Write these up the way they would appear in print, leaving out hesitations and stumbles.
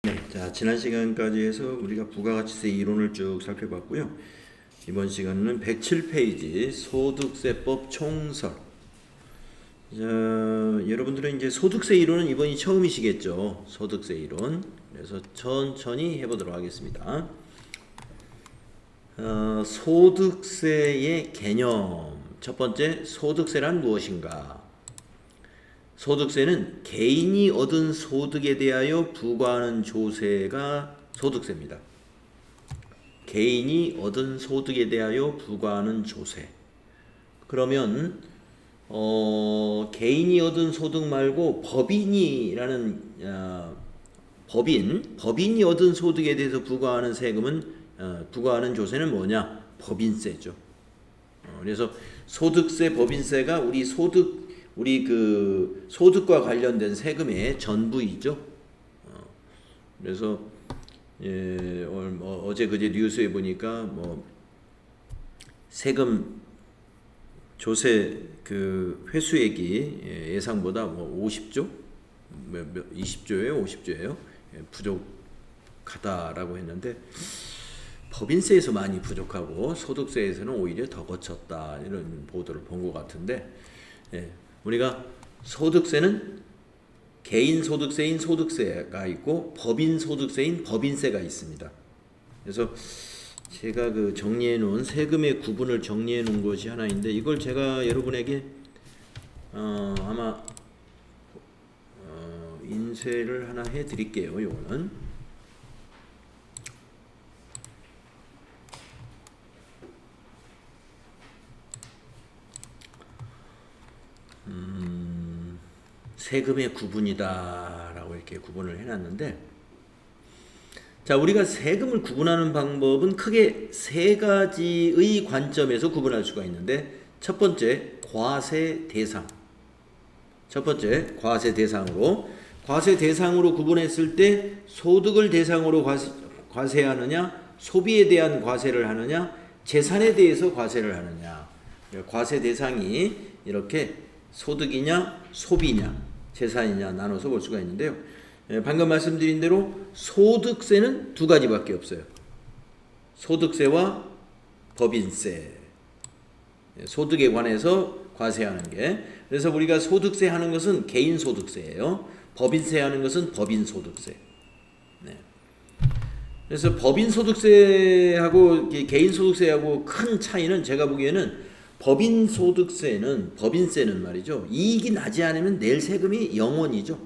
네, 자, 지난 시간까지 해서 우리가 부가가치세 이론을 쭉 살펴봤고요. 이번 시간은 107페이지 소득세법 총설. 자, 여러분들은 이제 소득세 이론은 이번이 처음이시겠죠. 소득세 이론. 그래서 천천히 해보도록 하겠습니다. 소득세의 개념. 첫 번째, 소득세란 무엇인가? 소득세는 개인이 얻은 소득에 대하여 부과하는 조세가 소득세입니다. 개인이 얻은 소득에 대하여 부과하는 조세. 그러면 개인이 얻은 소득 말고 법인이라는 법인이 얻은 소득에 대해서 부과하는 세금은 부과하는 조세는 뭐냐? 법인세죠. 그래서 소득세, 법인세가 우리 그 소득과 관련된 세금의 전부이죠. 그래서 어제 그제 뉴스에 보니까 뭐 세금 조세 그 회수액이 예상보다 뭐 50조, 20조예요, 50조예요. 부족하다라고 했는데 법인세에서 많이 부족하고 소득세에서는 오히려 더 거쳤다 이런 보도를 본 것 같은데. 우리가 소득세는 개인 소득세인 소득세가 있고 법인 소득세인 법인세가 있습니다. 그래서 제가 그 정리해 놓은 세금의 구분을 정리해 놓은 것이 하나 있는데 이걸 제가 여러분에게 아마 인쇄를 하나 해 드릴게요. 요거는 세금의 구분이다라고 이렇게 구분을 해놨는데, 자, 우리가 세금을 구분하는 방법은 크게 세 가지의 관점에서 구분할 수가 있는데, 첫 번째 과세 대상. 첫 번째 과세 대상으로 구분했을 때 소득을 대상으로 과세하느냐, 소비에 대한 과세를 하느냐, 재산에 대해서 과세를 하느냐. 과세 대상이 이렇게 소득이냐, 소비냐, 재산이냐 나눠서 볼 수가 있는데요. 방금 말씀드린 대로 소득세는 두 가지밖에 없어요. 소득세와 법인세. 소득에 관해서 과세하는 게. 그래서 우리가 소득세 하는 것은 개인 소득세예요. 법인세 하는 것은 법인 소득세. 네. 그래서 법인 소득세하고 개인 소득세하고 큰 차이는 제가 보기에는 법인세는 말이죠. 이익이 나지 않으면 낼 세금이 0원이죠.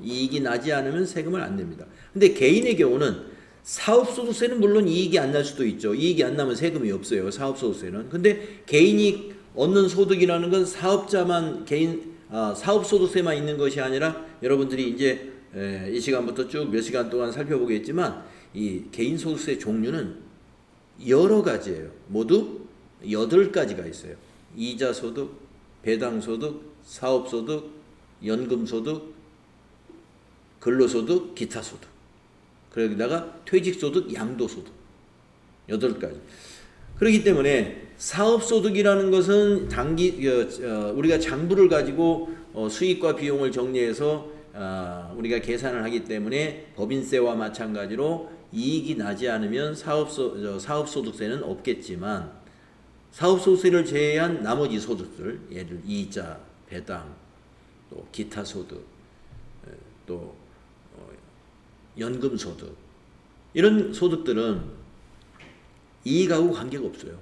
이익이 나지 않으면 세금을 안 냅니다. 근데 개인의 경우는 사업소득세는 물론 이익이 안 날 수도 있죠. 이익이 안 나면 세금이 없어요. 사업소득세는. 근데 개인이 얻는 소득이라는 건 사업자만 사업소득세만 있는 것이 아니라 여러분들이 이제 이 시간부터 쭉 몇 시간 동안 살펴보겠지만 이 개인소득세 종류는 여러 가지예요. 모두 8가지가 있어요. 이자소득, 배당소득, 사업소득, 연금소득, 근로소득, 기타소득. 그러다가 퇴직소득, 양도소득. 8가지. 그렇기 때문에 사업소득이라는 것은 우리가 장부를 가지고 수익과 비용을 정리해서 우리가 계산을 하기 때문에 법인세와 마찬가지로 이익이 나지 않으면 사업소득세는 없겠지만 사업소득세를 제외한 나머지 소득들, 예를 이자, 배당, 또 기타 소득, 또 연금소득, 이런 소득들은 이익하고 관계가 없어요.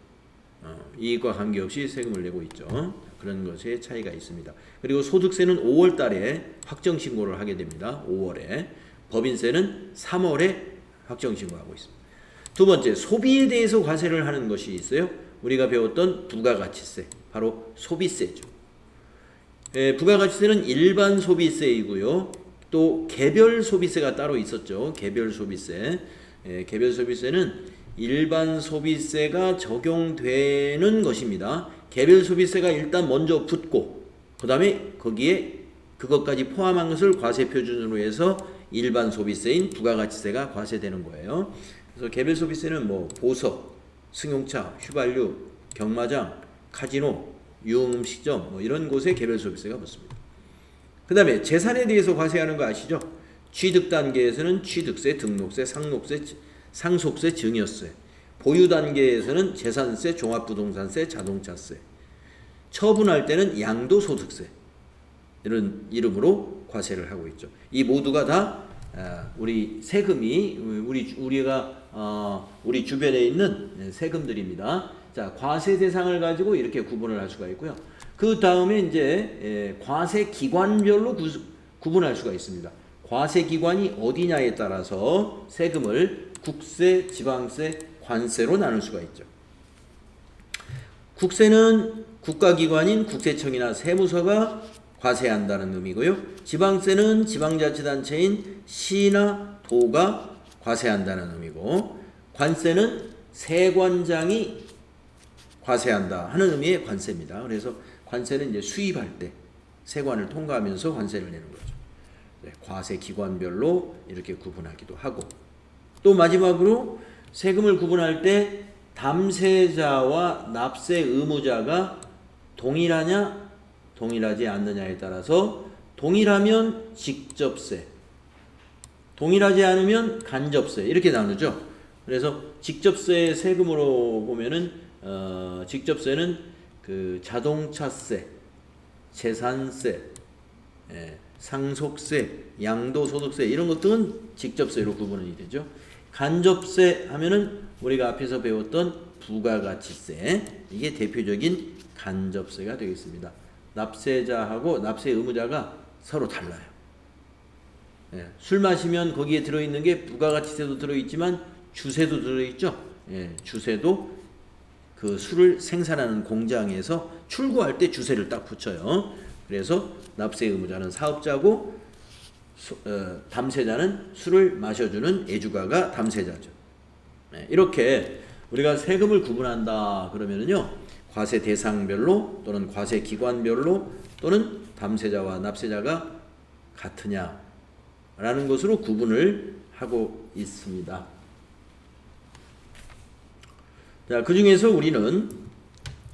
이익과 관계없이 세금을 내고 있죠. 그런 것에 차이가 있습니다. 그리고 소득세는 5월 달에 확정신고를 하게 됩니다. 5월에. 법인세는 3월에 확정신고하고 있습니다. 두 번째, 소비에 대해서 과세를 하는 것이 있어요. 우리가 배웠던 부가가치세, 바로 소비세죠. 부가가치세는 일반 소비세이고요. 또 개별 소비세가 따로 있었죠. 개별 소비세. 개별 소비세는 일반 소비세가 적용되는 것입니다. 개별 소비세가 일단 먼저 붙고 그 다음에 거기에 그것까지 포함한 것을 과세 표준으로 해서 일반 소비세인 부가가치세가 과세되는 거예요. 그래서 개별 소비세는 뭐 보석, 승용차, 휘발유, 경마장, 카지노, 유흥음식점 뭐 이런 곳에 개별 소비세가 붙습니다. 그 다음에 재산에 대해서 과세하는 거 아시죠? 취득 단계에서는 취득세, 등록세, 상속세, 증여세. 보유 단계에서는 재산세, 종합부동산세, 자동차세. 처분할 때는 양도소득세. 이런 이름으로 과세를 하고 있죠. 이 모두가 다 우리 세금이 우리 주변에 있는 세금들입니다. 자, 과세 대상을 가지고 이렇게 구분을 할 수가 있고요. 그 다음에 이제 과세 기관별로 구분할 수가 있습니다. 과세 기관이 어디냐에 따라서 세금을 국세, 지방세, 관세로 나눌 수가 있죠. 국세는 국가기관인 국세청이나 세무서가 과세한다는 의미고요. 지방세는 지방자치단체인 시나 도가 과세한다는 의미고, 관세는 세관장이 과세한다 하는 의미의 관세입니다. 그래서 관세는 이제 수입할 때 세관을 통과하면서 관세를 내는 거죠. 네, 과세 기관별로 이렇게 구분하기도 하고, 또 마지막으로 세금을 구분할 때 담세자와 납세 의무자가 동일하냐 동일하지 않느냐에 따라서, 동일하면 직접세, 동일하지 않으면 간접세 이렇게 나누죠. 그래서 직접세 세금으로 보면은 직접세는 그 자동차세, 재산세, 상속세, 양도소득세 이런 것들은 직접세로 구분이 되죠. 간접세 하면은 우리가 앞에서 배웠던 부가가치세, 이게 대표적인 간접세가 되겠습니다. 납세자하고 납세 의무자가 서로 달라요. 술 마시면 거기에 들어있는 게 부가가치세도 들어있지만 주세도 들어있죠. 주세도 그 술을 생산하는 공장에서 출고할 때 주세를 딱 붙여요. 그래서 납세 의무자는 사업자고 담세자는 술을 마셔주는 애주가가 담세자죠. 이렇게 우리가 세금을 구분한다 그러면은요, 과세 대상별로 또는 과세 기관별로 또는 담세자와 납세자가 같으냐라는 것으로 구분을 하고 있습니다. 자, 그 중에서 우리는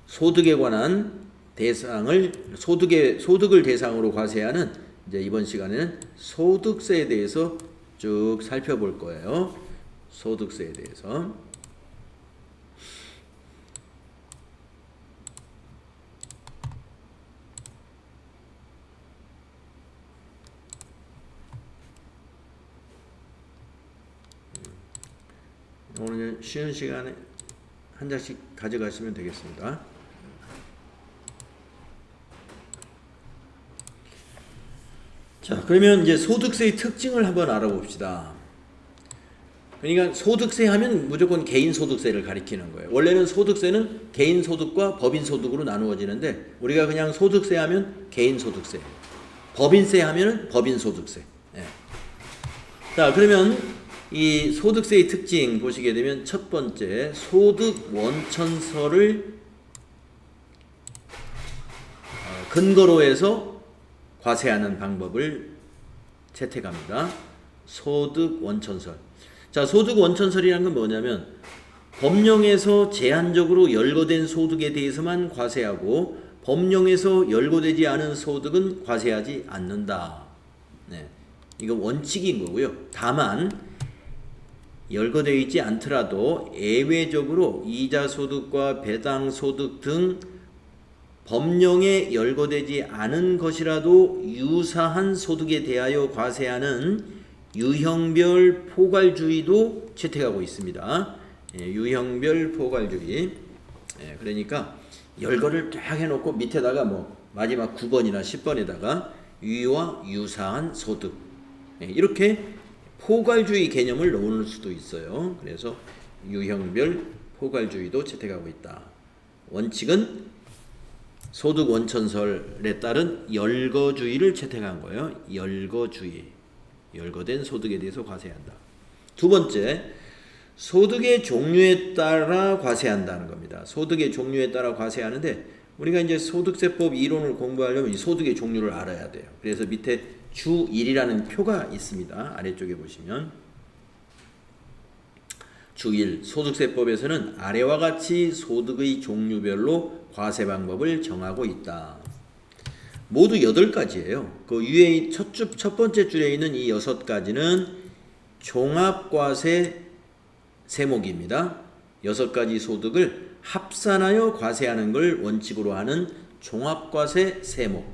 소득에 관한 대상을 소득을 대상으로 과세하는, 이제 이번 시간에는 소득세에 대해서 쭉 살펴볼 거예요. 소득세에 대해서. 오늘 쉬는 시간에 한 장씩 가져가시면 되겠습니다. 자, 그러면 이제 소득세의 특징을 한번 알아봅시다. 그러니까 소득세 하면 무조건 개인 소득세를 가리키는 거예요. 원래는 소득세는 개인 소득과 법인 소득으로 나누어지는데, 우리가 그냥 소득세 하면 개인 소득세, 법인세 하면은 법인 소득세. 자, 그러면 이 소득세의 특징 보시게 되면, 첫 번째, 소득 원천서를 근거로 해서 과세하는 방법을 채택합니다. 소득 원천설. 자, 소득 원천설이라는 건 뭐냐면, 법령에서 제한적으로 열거된 소득에 대해서만 과세하고 법령에서 열거되지 않은 소득은 과세하지 않는다. 이거 원칙인 거고요. 다만 열거되어 있지 않더라도 예외적으로 이자소득과 배당소득 등 법령에 열거되지 않은 것이라도 유사한 소득에 대하여 과세하는 유형별 포괄주의도 채택하고 있습니다. 유형별 포괄주의. 그러니까 열거를 딱 해놓고 밑에다가 뭐 마지막 9번이나 10번에다가 유와 유사한 소득, 이렇게 포괄주의 개념을 넣을 수도 있어요. 그래서 유형별 포괄주의도 채택하고 있다. 원칙은 소득 원천설에 따른 열거주의를 채택한 거예요. 열거주의. 열거된 소득에 대해서 과세한다. 두 번째, 소득의 종류에 따라 과세한다는 겁니다. 소득의 종류에 따라 과세하는데, 우리가 이제 소득세법 이론을 공부하려면 이 소득의 종류를 알아야 돼요. 그래서 밑에 주1이라는 표가 있습니다. 아래쪽에 보시면 주1, 소득세법에서는 아래와 같이 소득의 종류별로 과세 방법을 정하고 있다. 모두 8가지예요. 그 위에 첫 번째 줄에 있는 이 6가지는 종합과세 세목입니다. 6가지 소득을 합산하여 과세하는 걸 원칙으로 하는 종합과세 세목.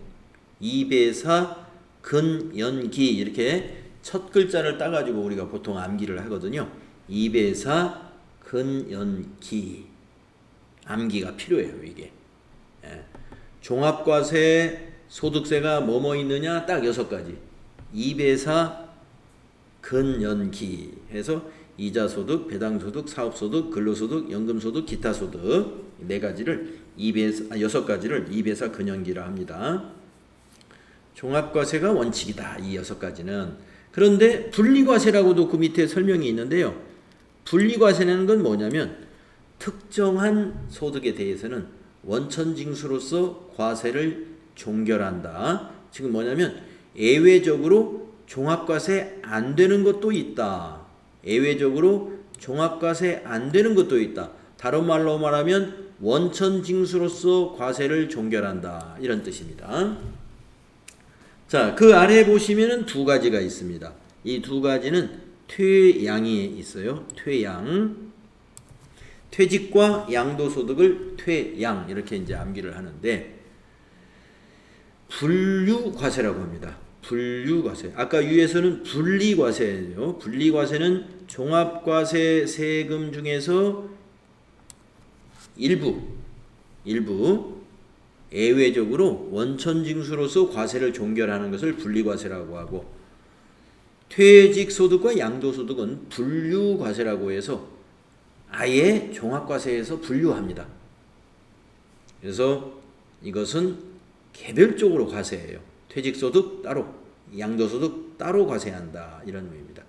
이배사 근연기 이렇게 첫 글자를 따가지고 우리가 보통 암기를 하거든요. 이배사 근연기 암기가 필요해요. 이게 종합과세 소득세가 뭐뭐 있느냐 딱 6가지. 이배사 근연기 해서 이자소득, 배당소득, 사업소득, 근로소득, 연금소득, 기타소득 4가지를 6가지를 이배사 근연기라 합니다. 종합과세가 원칙이다. 이 6가지는. 그런데 분리과세라고도 그 밑에 설명이 있는데요. 분리과세라는 건 뭐냐면 특정한 소득에 대해서는 원천징수로서 과세를 종결한다. 지금 뭐냐면 예외적으로 종합과세 안 되는 것도 있다. 예외적으로 종합과세 안 되는 것도 있다. 다른 말로 말하면 원천징수로서 과세를 종결한다. 이런 뜻입니다. 자, 그 아래 보시면은 2가지가 있습니다. 이 2가지는 퇴양이 있어요. 퇴양. 퇴직과 양도소득을 퇴양 이렇게 이제 암기를 하는데 분류과세라고 합니다. 분류과세. 아까 위에서는 분리과세예요. 분리과세는 종합과세 세금 중에서 일부 예외적으로 원천징수로서 과세를 종결하는 것을 분리과세라고 하고 퇴직소득과 양도소득은 분류과세라고 해서 아예 종합과세에서 분류합니다. 그래서 이것은 개별적으로 과세해요. 퇴직소득 따로, 양도소득 따로 과세한다. 이런 의미입니다.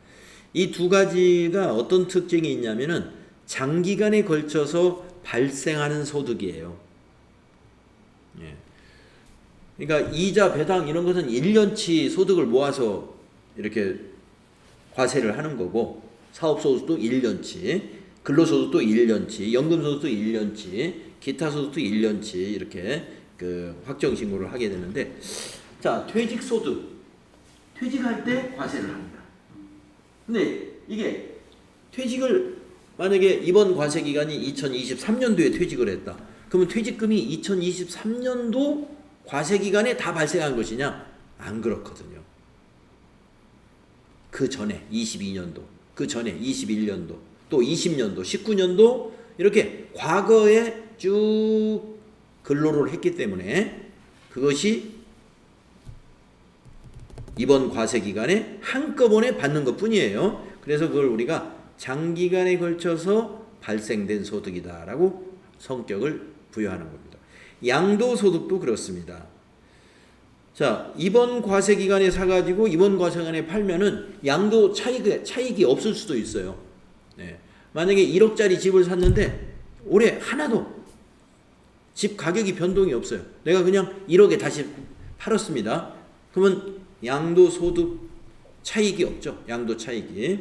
이 2가지가 어떤 특징이 있냐면은 장기간에 걸쳐서 발생하는 소득이에요. 예. 그러니까 이자, 배당 이런 것은 1년치 소득을 모아서 이렇게 과세를 하는 거고 사업소득도 1년치, 근로소득도 1년치, 연금소득도 1년치, 기타소득도 1년치 이렇게 그 확정신고를 하게 되는데 자, 퇴직소득. 퇴직할 때 과세를 합니다. 근데 이게 퇴직을 만약에 이번 과세 기간이 2023년도에 퇴직을 했다. 그러면 퇴직금이 2023년도 과세 기간에 다 발생한 것이냐? 안 그렇거든요. 그 전에 22년도, 그 전에 21년도, 또 20년도, 19년도 이렇게 과거에 쭉 근로를 했기 때문에 그것이 이번 과세 기간에 한꺼번에 받는 것뿐이에요. 그래서 그걸 우리가 장기간에 걸쳐서 발생된 소득이다라고 성격을 부여하는 겁니다. 양도소득도 그렇습니다. 자, 이번 과세 기간에 사가지고 이번 과세 기간에 팔면은 양도 차익이 없을 수도 있어요. 네. 만약에 1억짜리 집을 샀는데 올해 하나도 집 가격이 변동이 없어요. 내가 그냥 1억에 다시 팔았습니다. 그러면 양도소득 차익이 없죠. 양도 차익이.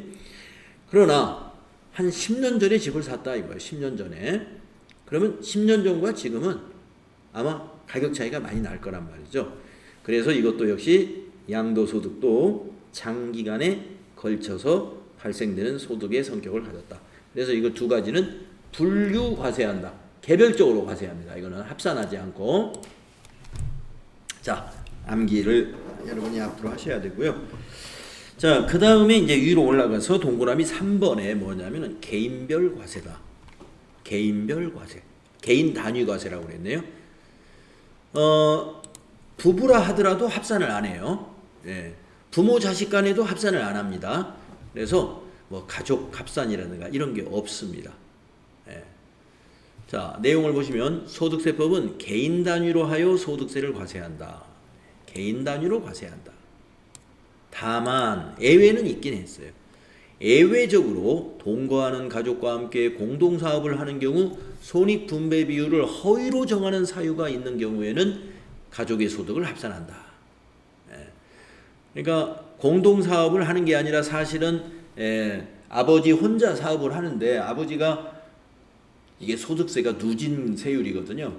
그러나 한 10년 전에 집을 샀다 이거예요. 10년 전에. 그러면 10년 전과 지금은 아마 가격 차이가 많이 날 거란 말이죠. 그래서 이것도 역시 양도소득도 장기간에 걸쳐서 발생되는 소득의 성격을 가졌다. 그래서 이거 2가지는 분류 과세한다. 개별적으로 과세합니다. 이거는 합산하지 않고. 자, 암기를 여러분이 앞으로 하셔야 되고요. 자, 그 다음에 이제 위로 올라가서 동그라미 3번에 뭐냐면은 개인별 과세다. 개인별 과세. 개인 단위 과세라고 그랬네요. 부부라 하더라도 합산을 안 해요. 예. 부모 자식 간에도 합산을 안 합니다. 그래서 뭐 가족 합산이라든가 이런 게 없습니다. 예. 자, 내용을 보시면 소득세법은 개인 단위로 하여 소득세를 과세한다. 개인 단위로 과세한다. 다만 예외는 있긴 했어요. 예외적으로 동거하는 가족과 함께 공동사업을 하는 경우 손익분배 비율을 허위로 정하는 사유가 있는 경우에는 가족의 소득을 합산한다. 그러니까 공동사업을 하는 게 아니라 사실은 아버지 혼자 사업을 하는데 아버지가 이게 소득세가 누진 세율이거든요.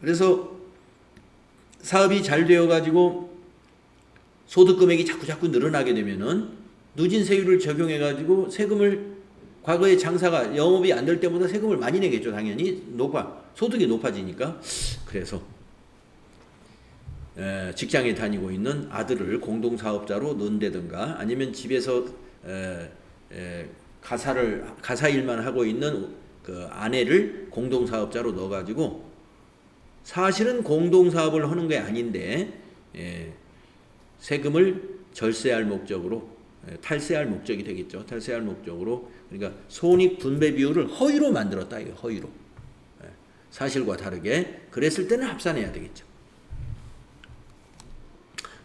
그래서 사업이 잘 되어 가지고 소득 금액이 자꾸 늘어나게 되면은 누진세율을 적용해 가지고 세금을, 과거에 장사가 영업이 안 될 때보다 세금을 많이 내겠죠. 당연히 소득이 높아지니까. 그래서 직장에 다니고 있는 아들을 공동사업자로 넣는다든가, 아니면 집에서 가사 일만 하고 있는 그 아내를 공동사업자로 넣어가지고, 사실은 공동사업을 하는 게 아닌데 세금을 절세할 목적으로, 탈세할 목적이 되겠죠. 탈세할 목적으로, 그러니까 손익 분배 비율을 허위로 만들었다. 이거 허위로. 사실과 다르게. 그랬을 때는 합산해야 되겠죠.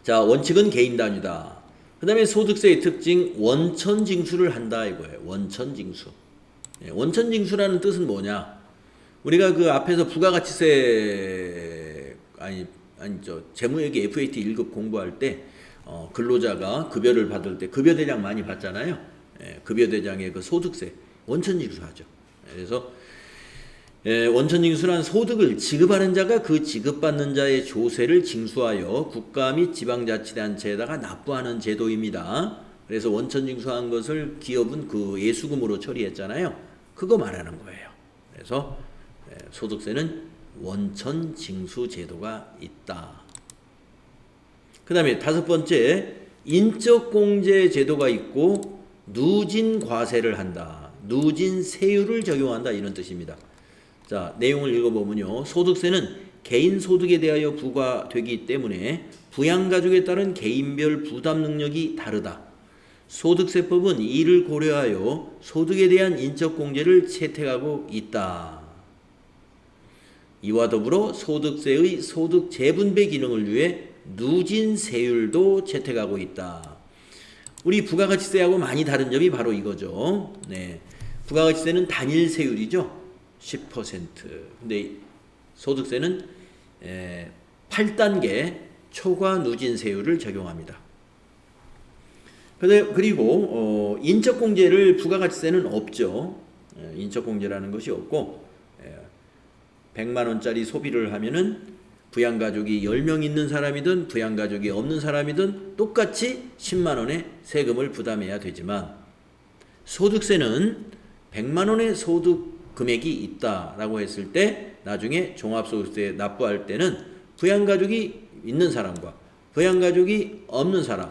자, 원칙은 개인 단위다. 그 다음에 소득세의 특징, 원천징수를 한다 이거예요. 원천징수. 원천징수라는 뜻은 뭐냐? 우리가 그 앞에서 부가가치세, 재무회계 FAT 1급 공부할 때 근로자가 급여를 받을 때 급여대장 많이 받잖아요. 급여대장의 그 소득세 원천징수하죠. 그래서 원천징수란 소득을 지급하는 자가 그 지급받는 자의 조세를 징수하여 국가 및 지방자치단체에다가 납부하는 제도입니다. 그래서 원천징수한 것을 기업은 그 예수금으로 처리했잖아요. 그거 말하는 거예요. 그래서 소득세는 원천징수 제도가 있다. 그 다음에 5번째, 인적공제 제도가 있고 누진과세를 한다. 누진세율을 적용한다. 이런 뜻입니다. 자, 내용을 읽어보면요. 소득세는 개인 소득에 대하여 부과되기 때문에 부양가족에 따른 개인별 부담 능력이 다르다. 소득세법은 이를 고려하여 소득에 대한 인적공제를 채택하고 있다. 이와 더불어 소득세의 소득 재분배 기능을 위해 누진세율도 채택하고 있다. 우리 부가가치세하고 많이 다른 점이 바로 이거죠. 부가가치세는 단일세율이죠. 10%. 근데 소득세는 8단계 초과 누진세율을 적용합니다. 그리고 인적공제를 부가가치세는 없죠. 인적공제라는 것이 없고 100만 원짜리 소비를 하면은 부양가족이 10명 있는 사람이든 부양가족이 없는 사람이든 똑같이 10만 원의 세금을 부담해야 되지만, 소득세는 100만 원의 소득 금액이 있다라고 했을 때 나중에 종합소득세 납부할 때는 부양가족이 있는 사람과 부양가족이 없는 사람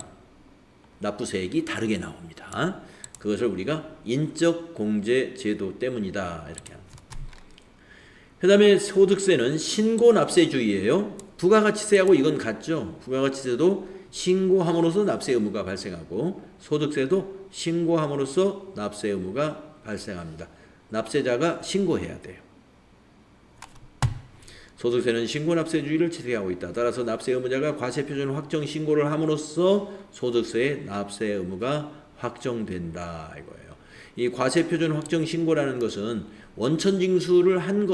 납부세액이 다르게 나옵니다. 그것을 우리가 인적공제 제도 때문이다 이렇게 합니다. 그 다음에 소득세는 신고납세주의예요. 부가가치세하고 이건 같죠. 부가가치세도 신고함으로써 납세 의무가 발생하고 소득세도 신고함으로써 납세 의무가 발생합니다. 납세자가 신고해야 돼요. 소득세는 신고납세주의를 채택하고 있다. 따라서 납세 의무자가 과세표준 확정 신고를 함으로써 소득세의 납세 의무가 확정된다 이거예요. 이 과세표준 확정 신고라는 것은 원천징수를 한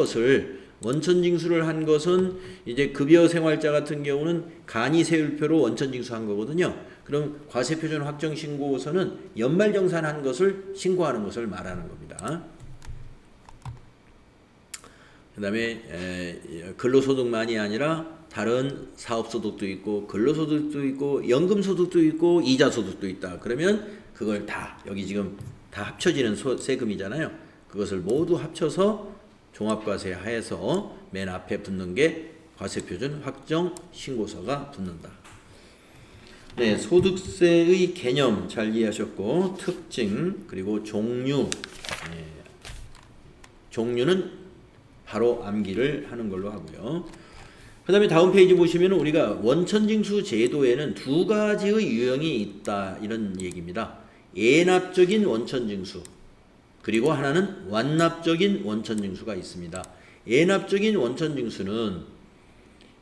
것은 이제 급여생활자 같은 경우는 간이세율표로 원천징수한 거거든요. 그럼 과세표준 확정 신고서는 연말정산한 것을 신고하는 것을 말하는 겁니다. 그 다음에 근로소득만이 아니라 다른 사업소득도 있고 근로소득도 있고 연금소득도 있고 이자소득도 있다. 그러면 그걸 다 여기 지금 다 합쳐지는 세금이잖아요. 그것을 모두 합쳐서 종합과세 하에서 맨 앞에 붙는 게 과세표준 확정 신고서가 붙는다. 네, 소득세의 개념 잘 이해하셨고 특징 그리고 종류, 종류는 바로 암기를 하는 걸로 하고요. 그 다음에 다음 페이지 보시면 우리가 원천징수 제도에는 두 가지의 유형이 있다 이런 얘기입니다. 예납적인 원천징수 그리고 하나는 완납적인 원천징수가 있습니다. 예납적인 원천징수는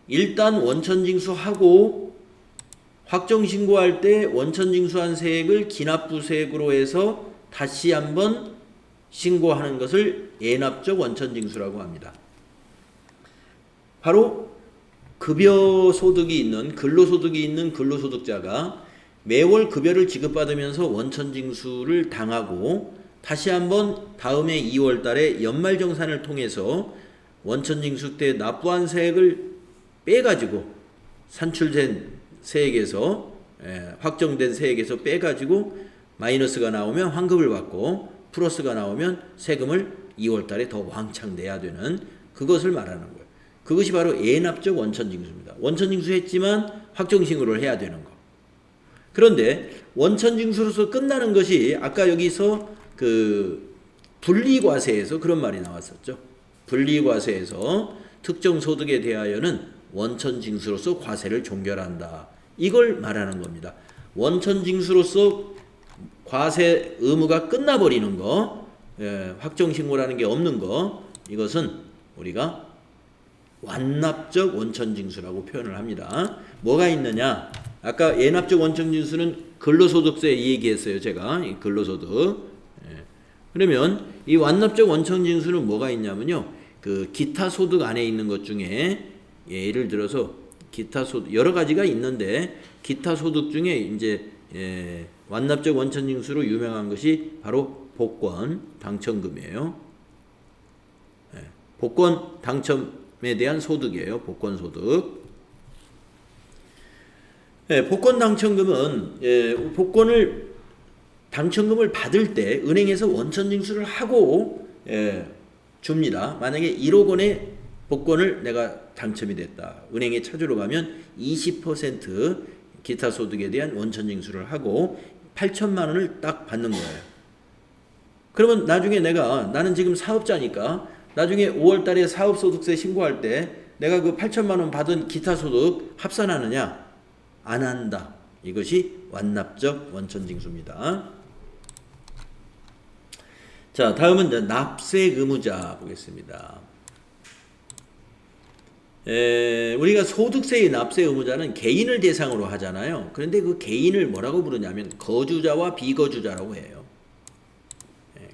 일단 원천징수하고 확정신고할 때 원천징수한 세액을 기납부세액으로 해서 다시 한번 신고하는 것을 예납적 원천징수라고 합니다. 바로 급여소득이 있는 근로소득이 있는 근로소득자가 매월 급여를 지급받으면서 원천징수를 당하고 다시 한번 다음해 2월 달에 연말정산을 통해서 원천징수 때 납부한 세액을 빼가지고 산출된 세액에서 확정된 세액에서 빼가지고 마이너스가 나오면 환급을 받고 플러스가 나오면 세금을 2월 달에 더 왕창 내야 되는 그것을 말하는 거예요. 그것이 바로 예납적 원천징수입니다. 원천징수했지만 확정징수를 해야 되는 거. 그런데 원천징수로서 끝나는 것이 아까 여기서 그 분리과세에서 그런 말이 나왔었죠. 분리과세에서 특정 소득에 대하여는 원천징수로서 과세를 종결한다. 이걸 말하는 겁니다. 원천징수로서 과세 의무가 끝나버리는 거, 확정신고라는 게 없는 거, 이것은 우리가 완납적 원천징수라고 표현을 합니다. 뭐가 있느냐? 아까 예납적 원천징수는 근로소득세 얘기했어요. 제가 이 근로소득. 그러면 이 완납적 원천징수는 뭐가 있냐면요. 그 기타 소득 안에 있는 것 중에 예를 들어서 기타 소득 여러 가지가 있는데 기타 소득 중에 이제 완납적 원천징수로 유명한 것이 바로 복권 당첨금이에요. 복권 당첨에 대한 소득이에요. 복권 소득. 복권 당첨금은 복권을 당첨금을 받을 때 은행에서 원천징수를 하고 줍니다. 만약에 1억 원의 복권을 내가 당첨이 됐다. 은행에 찾으러 가면 20% 기타 소득에 대한 원천징수를 하고 8천만 원을 딱 받는 거예요. 그러면 나중에 나는 지금 사업자니까 나중에 5월 달에 사업소득세 신고할 때 내가 그 8천만 원 받은 기타 소득 합산하느냐? 안 한다. 이것이 완납적 원천징수입니다. 자, 다음은 이제 납세 의무자 보겠습니다. 우리가 소득세의 납세 의무자는 개인을 대상으로 하잖아요. 그런데 그 개인을 뭐라고 부르냐면 거주자와 비거주자라고 해요.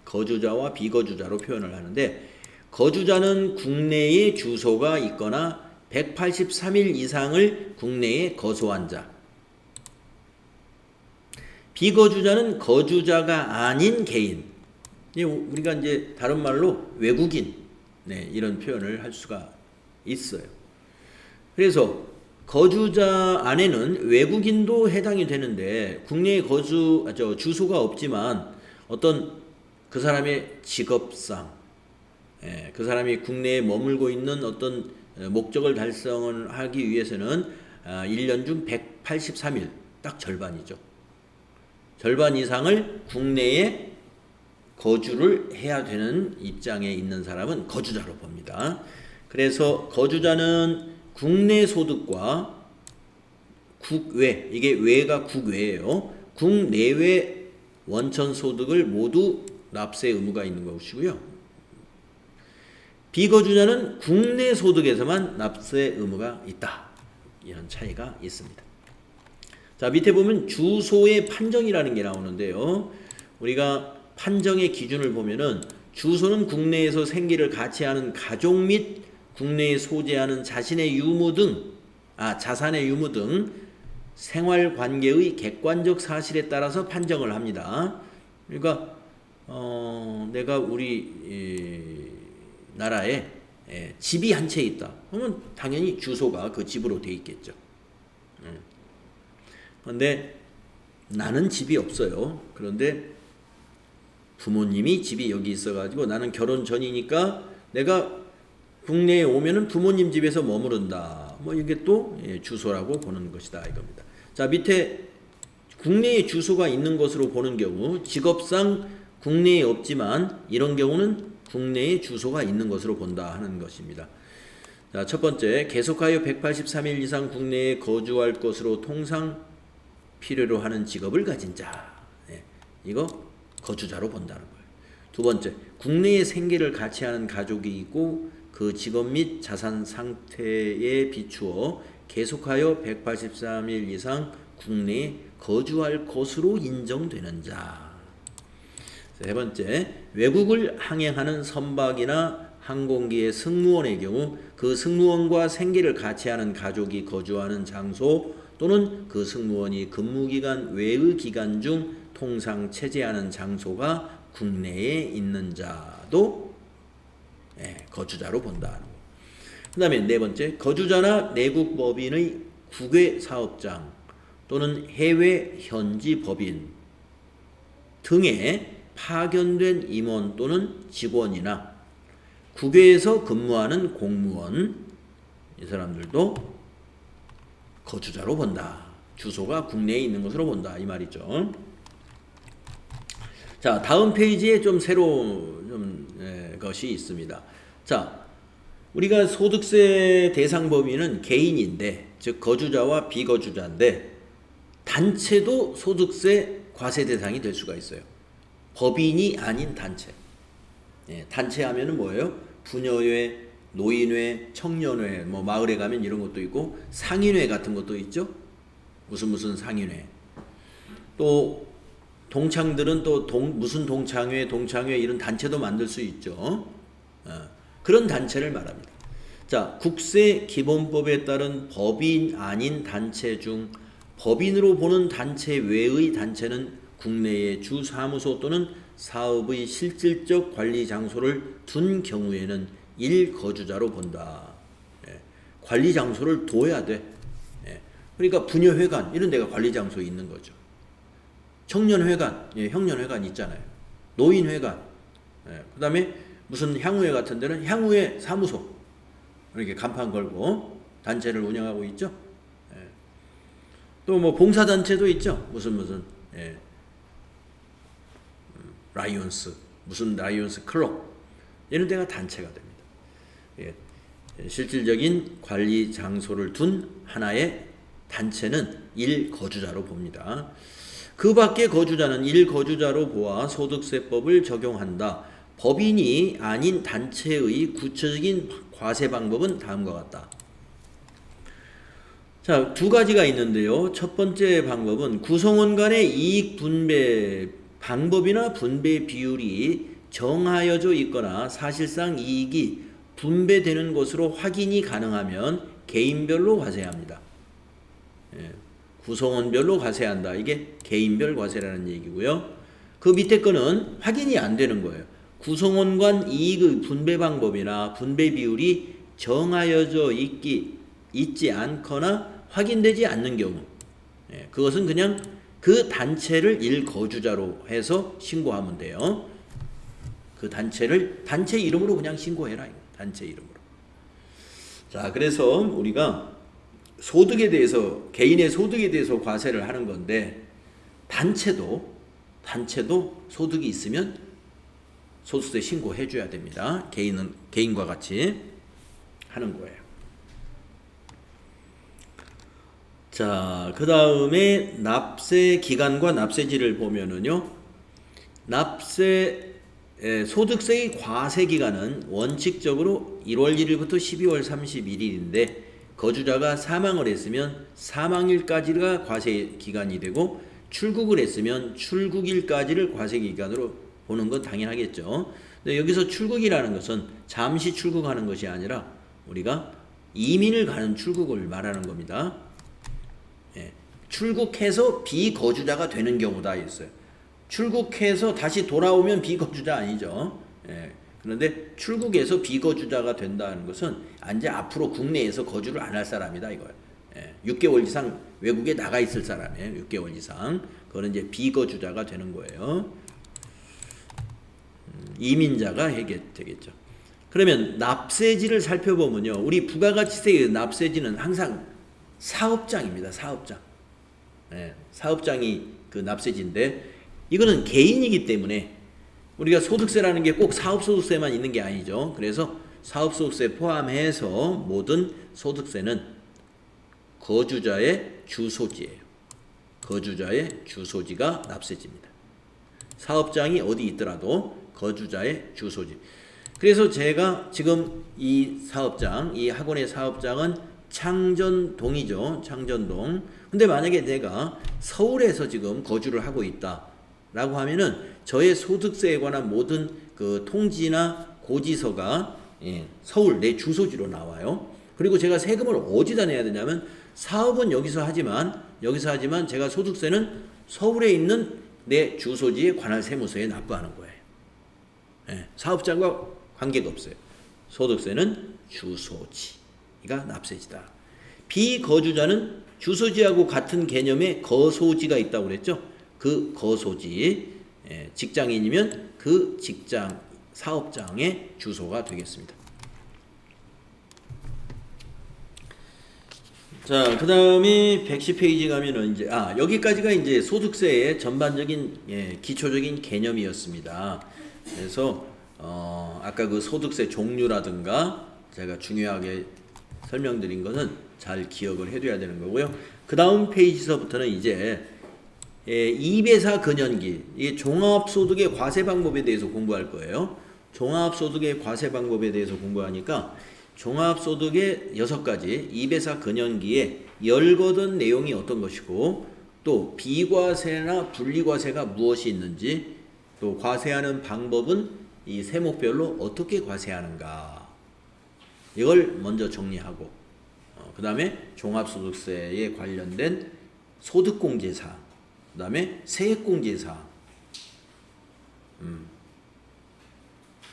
거주자와 비거주자로 표현을 하는데 거주자는 국내에 주소가 있거나 183일 이상을 국내에 거소한 자. 비거주자는 거주자가 아닌 개인. 우리가 이제 다른 말로 외국인. 이런 표현을 할 수가 있어요. 그래서 거주자 안에는 외국인도 해당이 되는데 국내에 주소가 없지만 어떤 그 사람의 직업상, 그 사람이 국내에 머물고 있는 어떤 목적을 달성을 하기 위해서는 1년 중 183일, 딱 절반이죠. 절반 이상을 국내에 거주를 해야 되는 입장에 있는 사람은 거주자로 봅니다. 그래서 거주자는 국내 소득과 국외, 이게 외가 국외예요. 국내외 원천 소득을 모두 납세 의무가 있는 것이고요. 비거주자는 국내 소득에서만 납세 의무가 있다. 이런 차이가 있습니다. 자, 밑에 보면 주소의 판정이라는 게 나오는데요. 우리가 판정의 기준을 보면은 주소는 국내에서 생계를 같이 하는 가족 및 국내에 소재하는 자신의 유무 등, 자산의 유무 등 생활 관계의 객관적 사실에 따라서 판정을 합니다. 그러니까 내가 우리 나라에 집이 한 채 있다. 그러면 당연히 주소가 그 집으로 돼 있겠죠. 그런데 나는 집이 없어요. 그런데 부모님이 집이 여기 있어가지고 나는 결혼 전이니까 내가 국내에 오면은 부모님 집에서 머무른다. 뭐 이게 또 주소라고 보는 것이다 이겁니다. 자, 밑에 국내에 주소가 있는 것으로 보는 경우 직업상 국내에 없지만 이런 경우는 국내에 주소가 있는 것으로 본다 하는 것입니다. 자, 첫 번째, 계속하여 183일 이상 국내에 거주할 것으로 통상 필요로 하는 직업을 가진 자. 이거 거주자로 본다는 거예요. 두 번째, 국내에 생계를 같이 하는 가족이 있고 그 직업 및 자산 상태에 비추어 계속하여 183일 이상 국내에 거주할 것으로 인정되는 자. 세 번째, 외국을 항행하는 선박이나 항공기의 승무원의 경우 그 승무원과 생계를 같이 하는 가족이 거주하는 장소 또는 그 승무원이 근무기간 외의 기간 중 통상 체재하는 장소가 국내에 있는 자도 거주자로 본다. 그 다음에 네 번째, 거주자나 내국법인의 국외 사업장 또는 해외 현지 법인 등에 파견된 임원 또는 직원이나 국외에서 근무하는 공무원, 이 사람들도 거주자로 본다. 주소가 국내에 있는 것으로 본다. 이 말이죠. 자, 다음 페이지에 좀 새로운 것이 있습니다. 자, 우리가 소득세 대상 범위는 개인인데, 즉 거주자와 비거주자인데 단체도 소득세 과세 대상이 될 수가 있어요. 법인이 아닌 단체. 단체 하면은 뭐예요? 부녀회, 노인회, 청년회, 뭐 마을에 가면 이런 것도 있고 상인회 같은 것도 있죠. 무슨 상인회. 또 동창들은 또 무슨 동창회 이런 단체도 만들 수 있죠. 그런 단체를 말합니다. 자, 국세기본법에 따른 법인 아닌 단체 중 법인으로 보는 단체 외의 단체는 국내에 주 사무소 또는 사업의 실질적 관리 장소를 둔 경우에는 일거주자로 본다. 관리 장소를 둬야 돼. 그러니까 부녀회관 이런 데가 관리 장소에 있는 거죠. 청년회관, 형년회관 있잖아요. 노인회관, 그 다음에 무슨 향후회 같은 데는 향후회 사무소 이렇게 간판 걸고 단체를 운영하고 있죠. 또 뭐 봉사단체도 있죠. 무슨 라이온스, 무슨 라이온스 클럽 이런 데가 단체가 됩니다. 실질적인 관리 장소를 둔 하나의 단체는 일거주자로 봅니다. 그 밖에 거주자는 일거주자로 보아 소득세법을 적용한다. 법인이 아닌 단체의 구체적인 과세 방법은 다음과 같다. 자, 두 가지가 있는데요. 첫 번째 방법은 구성원 간의 이익 분배 방법이나 분배 비율이 정하여져 있거나 사실상 이익이 분배되는 것으로 확인이 가능하면 개인별로 과세합니다. 구성원별로 과세한다. 이게 개인별 과세라는 얘기고요. 그 밑에 거는 확인이 안 되는 거예요. 구성원 간 이익의 분배 방법이나 분배 비율이 정하여져 있지 않거나 확인되지 않는 경우, 그것은 그냥 그 단체를 일거주자로 해서 신고하면 돼요. 그 단체를 단체 이름으로 그냥 신고해라. 단체 이름으로. 자, 그래서 우리가 소득에 대해서 개인의 소득에 대해서 과세를 하는 건데 단체도 소득이 있으면 소득세 신고해 줘야 됩니다. 개인과 같이 하는 거예요. 자, 그 다음에 납세 기간과 납세지를 보면은요, 소득세의 과세 기간은 원칙적으로 1월 1일부터 12월 31일인데 거주자가 사망을 했으면 사망일까지가 과세 기간이 되고 출국을 했으면 출국일까지를 과세 기간으로 보는 건 당연하겠죠. 근데 여기서 출국이라는 것은 잠시 출국하는 것이 아니라 우리가 이민을 가는 출국을 말하는 겁니다. 출국해서 비거주자가 되는 경우다 있어요. 출국해서 다시 돌아오면 비거주자 아니죠. 그런데 출국해서 비거주자가 된다는 것은 이제 앞으로 국내에서 거주를 안 할 사람이다 이거예요. 6개월 이상 외국에 나가 있을 사람이에요. 6개월 이상. 그거는 이제 비거주자가 되는 거예요. 이민자가 되겠죠. 그러면 납세지를 살펴보면요. 우리 부가가치세의 납세지는 항상 사업장입니다. 사업장이 그 납세지인데 이거는 개인이기 때문에 우리가 소득세라는 게 꼭 사업소득세만 있는 게 아니죠. 그래서 사업소득세 포함해서 모든 소득세는 거주자의 주소지예요. 거주자의 주소지가 납세지입니다. 사업장이 어디 있더라도 거주자의 주소지. 그래서 제가 지금 이 학원의 사업장은 창전동이죠. 창전동. 근데 만약에 내가 서울에서 지금 거주를 하고 있다라고 하면은 저의 소득세에 관한 모든 그 통지나 고지서가 서울 내 주소지로 나와요. 그리고 제가 세금을 어디다 내야 되냐면 사업은 여기서 하지만 제가 소득세는 서울에 있는 내 주소지의 관할 세무서에 납부하는 거예요. 사업장과 관계가 없어요. 소득세는 주소지가 납세지다. 비거주자는 주소지하고 같은 개념의 거소지가 있다고 그랬죠. 그 거소지, 직장인이면 그 직장 사업장의 주소가 되겠습니다. 자, 그 다음에 110페이지 가면은 이제, 여기까지가 이제 소득세의 전반적인, 기초적인 개념이었습니다. 그래서, 아까 그 소득세 종류라든가 제가 중요하게 설명드린 것은 잘 기억을 해둬야 되는 거고요. 그 다음 페이지서부터는 이제, 2배사 근연기, 이 종합소득의 과세 방법에 대해서 공부할 거예요. 종합소득의 과세 방법에 대해서 공부하니까, 종합소득의 6가지 2배사 근연기에 열거던 내용이 어떤 것이고 또 비과세나 분리과세가 무엇이 있는지 또 과세하는 방법은 이 세목별로 어떻게 과세하는가 이걸 먼저 정리하고 그 다음에 종합소득세에 관련된 소득공제사항 그 다음에 세액공제사항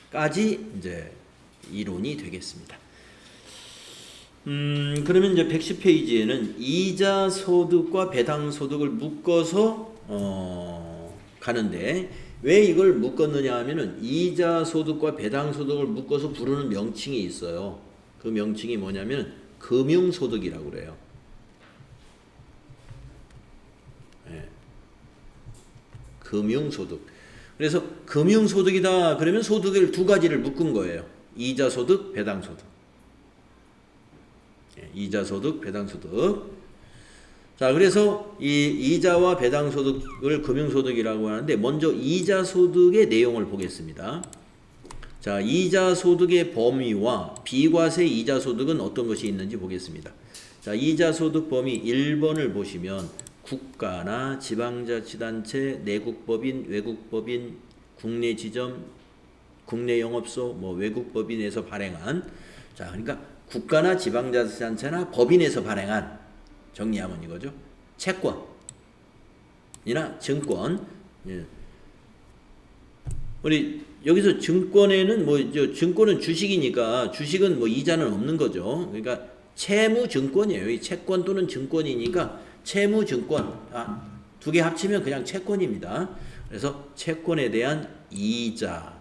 까지 이제 이론이 되겠습니다. 그러면 이제 110페이지에는 이자 소득과 배당 소득을 묶어서 가는데 왜 이걸 묶었느냐 하면은 이자 소득과 배당 소득을 묶어서 부르는 명칭이 있어요. 그 명칭이 뭐냐면 금융소득이라고 그래요. 네. 금융소득. 그래서 금융소득이다 그러면 소득을 2가지를 묶은 거예요. 이자 소득, 배당 소득. 이자소득, 배당소득. 자, 그래서 이 이자와 배당소득을 금융소득이라고 하는데 먼저 이자소득의 내용을 보겠습니다. 자, 이자소득의 범위와 비과세 이자소득은 어떤 것이 있는지 보겠습니다. 자, 이자소득 범위 1번을 보시면 국가나 지방자치단체, 내국법인, 외국법인, 국내지점, 국내 영업소, 외국법인에서 발행한 자, 그러니까 국가나 지방자치단체나 법인에서 발행한 정리하면 이거죠. 채권이나 증권. 예. 우리 여기서 증권에는 증권은 주식이니까 주식은 이자는 없는 거죠. 그러니까 채무증권이에요. 이 채권 또는 증권이니까 채무증권 2개 합치면 그냥 채권입니다. 그래서 채권에 대한 이자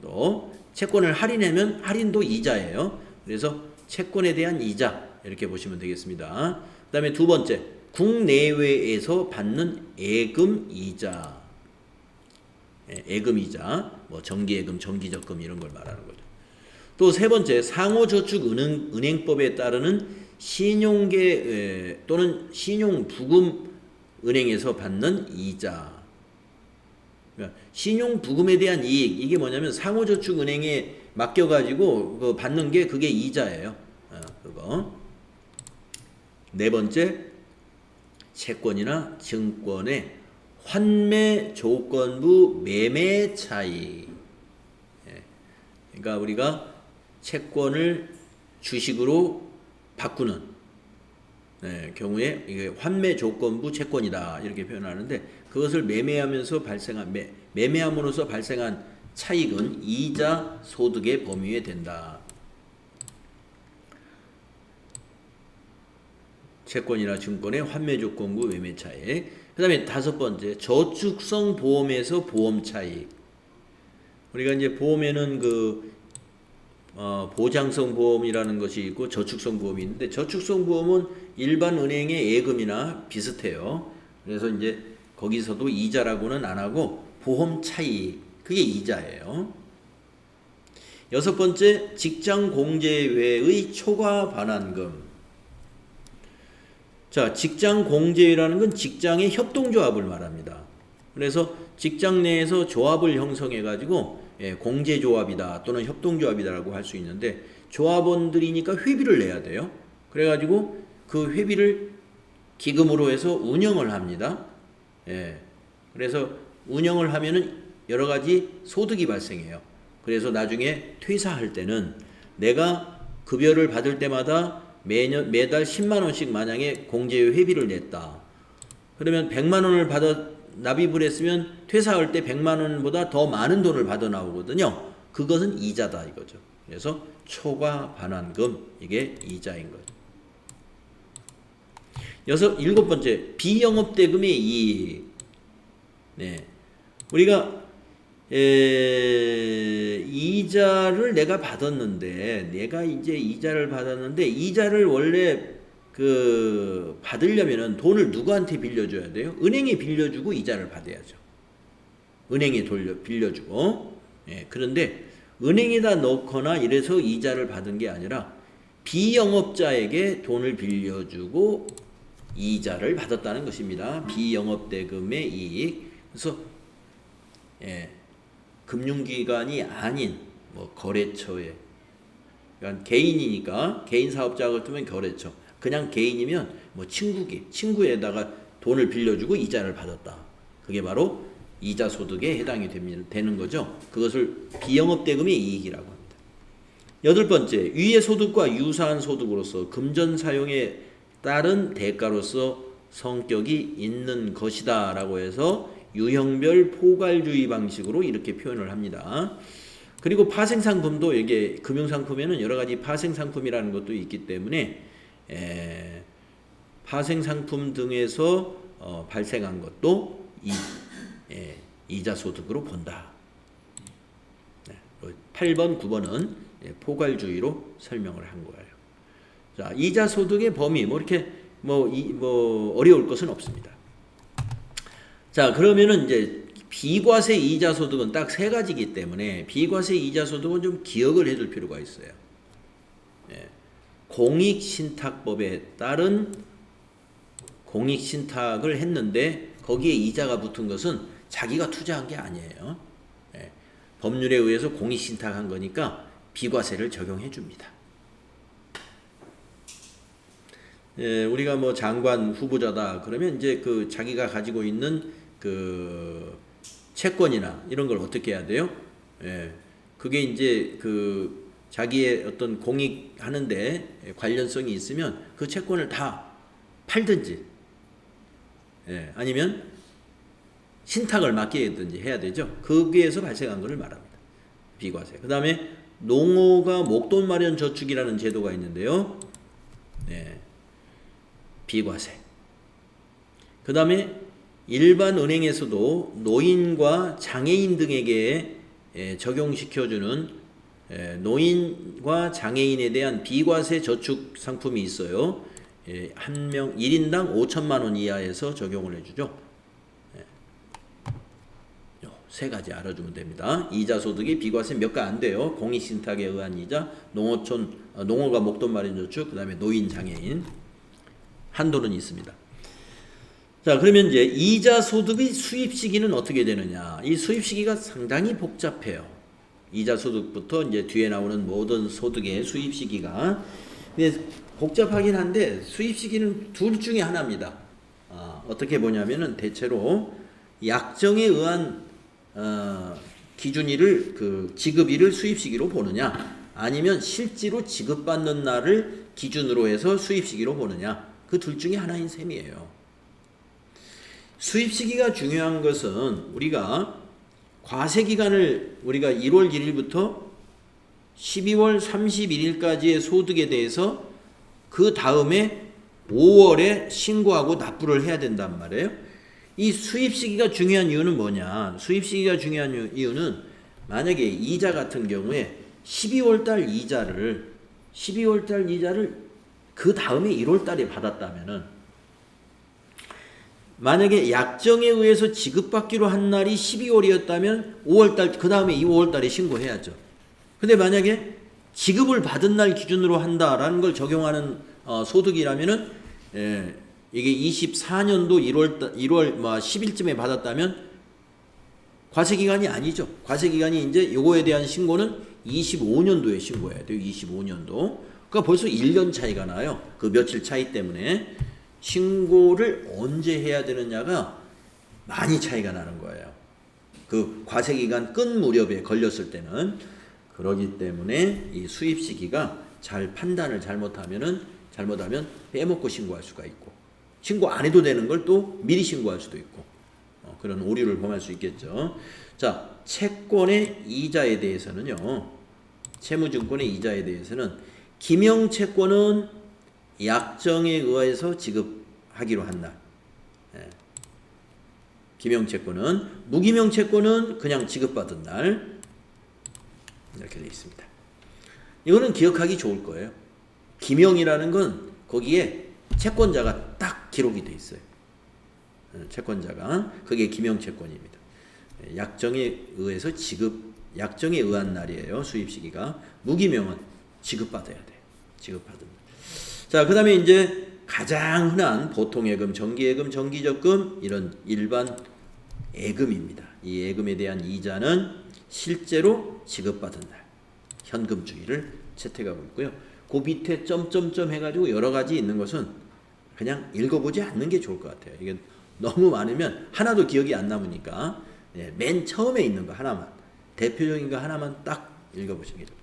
또 채권을 할인하면 할인도 이자예요. 그래서 채권에 대한 이자 이렇게 보시면 되겠습니다. 그 다음에 2번째 국내외에서 받는 예금이자 예금이자 정기예금, 정기적금 이런 걸 말하는 거죠. 또 3번째 상호저축은행법에 따르는 신용계 또는 신용부금은행에서 받는 이자 그러니까 신용부금에 대한 이익 이게 뭐냐면 상호저축은행에 맡겨가지고 받는 게 그게 이자예요. 그거. 4번째 채권이나 증권의 환매 조건부 매매 차익. 그러니까 우리가 채권을 주식으로 바꾸는 경우에 이게 환매 조건부 채권이다 이렇게 표현하는데 그것을 매매함으로써 발생한 차익은 이자 소득의 범위에 된다. 채권이나 증권의 환매 조건부 매매 차익. 그 다음에 5번째 저축성 보험에서 보험 차익. 우리가 이제 보험에는 보장성 보험이라는 것이 있고 저축성 보험이 있는데 저축성 보험은 일반 은행의 예금이나 비슷해요. 그래서 이제 거기서도 이자라고는 안 하고 보험 차익 그게 이자예요. 6번째 직장 공제 외의 초과 반환금. 자, 직장 공제라는 건 직장의 협동조합을 말합니다. 그래서 직장 내에서 조합을 형성해 가지고 공제조합이다 또는 협동조합이다라고 할 수 있는데 조합원들이니까 회비를 내야 돼요. 그래 가지고 그 회비를 기금으로 해서 운영을 합니다. 그래서 운영을 하면은 여러 가지 소득이 발생해요. 그래서 나중에 퇴사할 때는 내가 급여를 받을 때마다 매달 10만 원씩 만약에 공제의 회비를 냈다. 그러면 100만 원을 납입을 했으면 퇴사할 때 100만 원보다 더 많은 돈을 받아 나오거든요. 그것은 이자다 이거죠. 그래서 초과 반환금 이게 이자인 거죠. 일곱 번째, 비영업대금의 이익. 네. 우리가 이자를 내가 받았는데, 이자를 원래 받으려면은 돈을 누구한테 빌려줘야 돼요? 은행에 빌려주고 이자를 받아야죠. 은행에 빌려주고. 그런데 은행에다 넣거나 이래서 이자를 받은 게 아니라 비영업자에게 돈을 빌려주고 이자를 받았다는 것입니다. 비영업대금의 이익. 그래서 금융기관이 아닌 거래처에, 그러니까 개인이니까 개인 사업자 같으면 거래처, 그냥 개인이면 친구에다가 돈을 빌려주고 이자를 받았다. 그게 바로 이자 소득에 해당이 되는 거죠. 그것을 비영업대금의 이익이라고 합니다. 여덟 번째, 위의 소득과 유사한 소득으로서 금전 사용에 따른 대가로서 성격이 있는 것이다 라고 해서 유형별 포괄주의 방식으로 이렇게 표현을 합니다. 그리고 파생상품도 이게 금융상품에는 여러가지 파생상품이라는 것도 있기 때문에 파생상품 등에서 발생한 것도 이자소득으로 본다. 8번, 9번은 포괄주의로 설명을 한 거예요. 자, 이자소득의 범위 이렇게 어려울 것은 없습니다. 자, 그러면은 이제 비과세 이자소득은 딱 세 가지이기 때문에 비과세 이자소득은 좀 기억을 해둘 필요가 있어요. 공익신탁법에 따른 공익신탁을 했는데 거기에 이자가 붙은 것은 자기가 투자한 게 아니에요. 법률에 의해서 공익신탁한 거니까 비과세를 적용해 줍니다. 우리가 장관 후보자다 그러면 이제 자기가 가지고 있는 채권이나 이런 걸 어떻게 해야 돼요? 그게 이제 자기의 어떤 공익하는데 관련성이 있으면 그 채권을 다 팔든지, 아니면 신탁을 맡기든지 해야 되죠. 거기에서 발생한 것을 말합니다. 비과세. 그 다음에 농어가 목돈 마련 저축이라는 제도가 있는데요. 비과세. 그 다음에 일반 은행에서도 노인과 장애인 등에게 적용시켜주는 노인과 장애인에 대한 비과세 저축 상품이 있어요. 한 명 1인당 5천만 원 이하에서 적용을 해주죠. 세 가지 알아주면 됩니다. 이자 소득이 비과세 몇 가 안 돼요. 공익신탁에 의한 이자, 농어가 목돈 마련 저축, 그 다음에 노인 장애인. 한도는 있습니다. 자, 그러면 이제 이자 소득의 수입 시기는 어떻게 되느냐? 이 수입 시기가 상당히 복잡해요. 이자 소득부터 이제 뒤에 나오는 모든 소득의 수입 시기가. 근데 복잡하긴 한데 수입 시기는 둘 중에 하나입니다. 어떻게 보냐면은 대체로 약정에 의한 기준일을 지급일을 수입 시기로 보느냐, 아니면 실제로 지급받는 날을 기준으로 해서 수입 시기로 보느냐, 그 둘 중에 하나인 셈이에요. 수입 시기가 중요한 것은 우리가 과세 기간을 우리가 1월 1일부터 12월 31일까지의 소득에 대해서 그 다음에 5월에 신고하고 납부를 해야 된단 말이에요. 이 수입 시기가 중요한 이유는 뭐냐? 수입 시기가 중요한 이유는 만약에 이자 같은 경우에 12월 달 이자를 그 다음에 1월 달에 받았다면은, 만약에 약정에 의해서 지급받기로 한 날이 12월이었다면 5월달, 그 다음에 5월달에 신고해야죠. 근데 만약에 지급을 받은 날 기준으로 한다라는 걸 적용하는 소득이라면은, 이게 24년도 1월 10일쯤에 받았다면 과세기간이 아니죠. 과세기간이 이제 요거에 대한 신고는 25년도에 신고해야 돼요. 25년도. 그러니까 벌써 1년 차이가 나요. 그 며칠 차이 때문에. 신고를 언제 해야 되느냐가 많이 차이가 나는 거예요. 그 과세기간 끝 무렵에 걸렸을 때는. 그러기 때문에 이 수입 시기가 잘 판단을 잘못하면 빼먹고 신고할 수가 있고, 신고 안 해도 되는 걸 또 미리 신고할 수도 있고, 그런 오류를 범할 수 있겠죠. 자, 채권의 이자에 대해서는요, 채무증권의 이자에 대해서는 기명채권은 약정에 의해서 지급하는 지급하기로 한 날. 예. 기명채권은 무기명채권은 그냥 지급받은 날 이렇게 되어 있습니다. 이거는 기억하기 좋을 거예요. 기명이라는 건 거기에 채권자가 딱 기록이 되어 있어요. 채권자가 그게 기명채권입니다. 약정에 의해서 약정에 의한 날이에요. 수입 시기가. 무기명은 지급받아야 돼요. 지급받은 날. 자, 그 다음에 이제 가장 흔한 보통예금, 정기예금, 정기적금 이런 일반 예금입니다. 이 예금에 대한 이자는 실제로 지급받은 날 현금주의를 채택하고 있고요. 그 밑에 점점점 해가지고 여러 가지 있는 것은 그냥 읽어보지 않는 게 좋을 것 같아요. 이게 너무 많으면 하나도 기억이 안 남으니까 맨 처음에 있는 거 하나만, 대표적인 거 하나만 딱 읽어보시는 게 좋아요.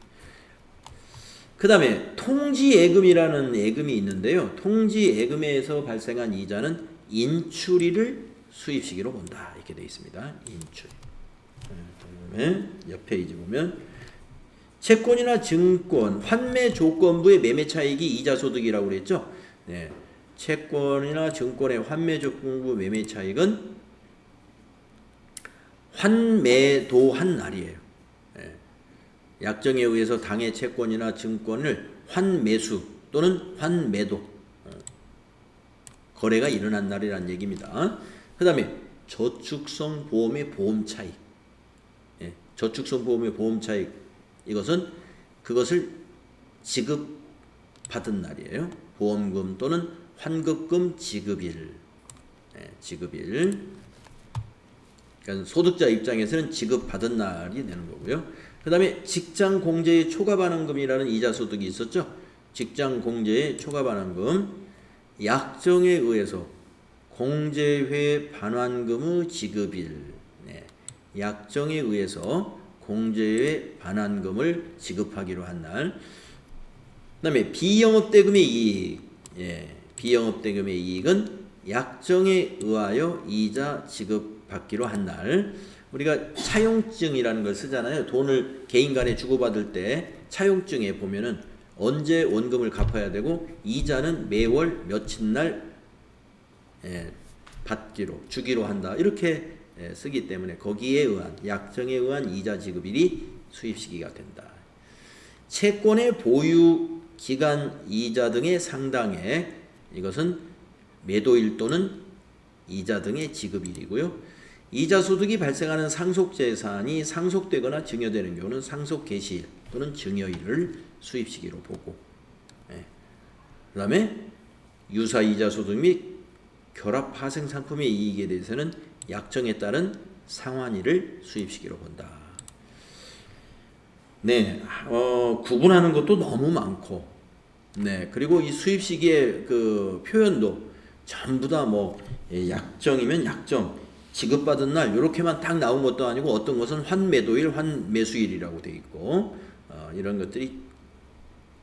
그 다음에 통지예금이라는 예금이 있는데요. 통지예금에서 발생한 이자는 인출일을 수입시기로 본다. 이렇게 되어 있습니다. 인출. 그다음에 옆 페이지 보면 채권이나 증권, 환매 조건부의 매매 차익이 이자 소득이라고 그랬죠. 네. 채권이나 증권의 환매 조건부 매매 차익은 환매도한 날이에요. 네. 약정에 의해서 당해 채권이나 증권을 환매수 또는 환매도 거래가 일어난 날이라는 얘기입니다. 그 다음에 저축성 보험의 보험 차익. 예, 저축성 보험의 보험 차익. 이것은 그것을 지급받은 날이에요. 보험금 또는 환급금 지급일. 예, 지급일. 그러니까 소득자 입장에서는 지급받은 날이 되는 거고요. 그 다음에 직장 공제의 초과 반환금이라는 이자 소득이 있었죠. 직장 공제의 초과 반환금. 약정에 의해서 공제회 반환금의 지급일. 네. 약정에 의해서 공제회 반환금을 지급하기로 한 날. 그 다음에 비영업대금의 이익. 예. 비영업대금의 이익은 약정에 의하여 이자 지급받기로 한 날. 우리가 차용증이라는 걸 쓰잖아요. 돈을 개인 간에 주고받을 때 차용증에 보면은 언제 원금을 갚아야 되고 이자는 매월 며칠 날 주기로 한다. 이렇게 쓰기 때문에 거기에 의한 약정에 의한 이자 지급일이 수입 시기가 된다. 채권의 보유 기간 이자 등의 상당액 이것은 매도일 또는 이자 등의 지급일이고요. 이자 소득이 발생하는 상속 재산이 상속되거나 증여되는 경우는 상속 개시일 또는 증여일을 수입 시기로 보고, 그 다음에 유사 이자 소득 및 결합 파생 상품의 이익에 대해서는 약정에 따른 상환일을 수입 시기로 본다. 네, 구분하는 것도 너무 많고, 네, 그리고 이 수입 시기의 그 표현도 전부 다 뭐 약정이면 약정, 지급받은 날 이렇게만 딱 나온 것도 아니고 어떤 것은 환매도일, 환매수일이라고 돼 있고 이런 것들이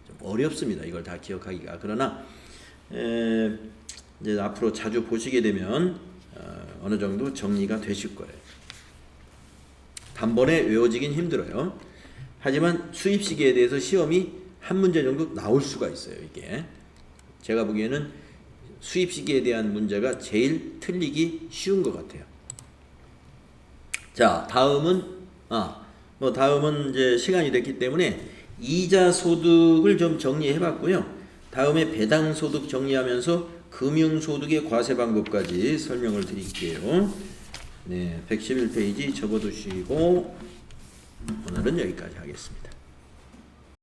좀 어렵습니다. 이걸 다 기억하기가. 그러나 이제 앞으로 자주 보시게 되면 어느 정도 정리가 되실 거예요. 단번에 외워지긴 힘들어요. 하지만 수입 시기에 대해서 시험이 한 문제 정도 나올 수가 있어요. 이게 제가 보기에는 수입 시기에 대한 문제가 제일 틀리기 쉬운 것 같아요. 자, 다음은 다음은 이제 시간이 됐기 때문에 이자 소득을 좀 정리해 봤고요. 다음에 배당 소득 정리하면서 금융 소득의 과세 방법까지 설명을 드릴게요. 네, 111페이지 접어두시고 오늘은 여기까지 하겠습니다.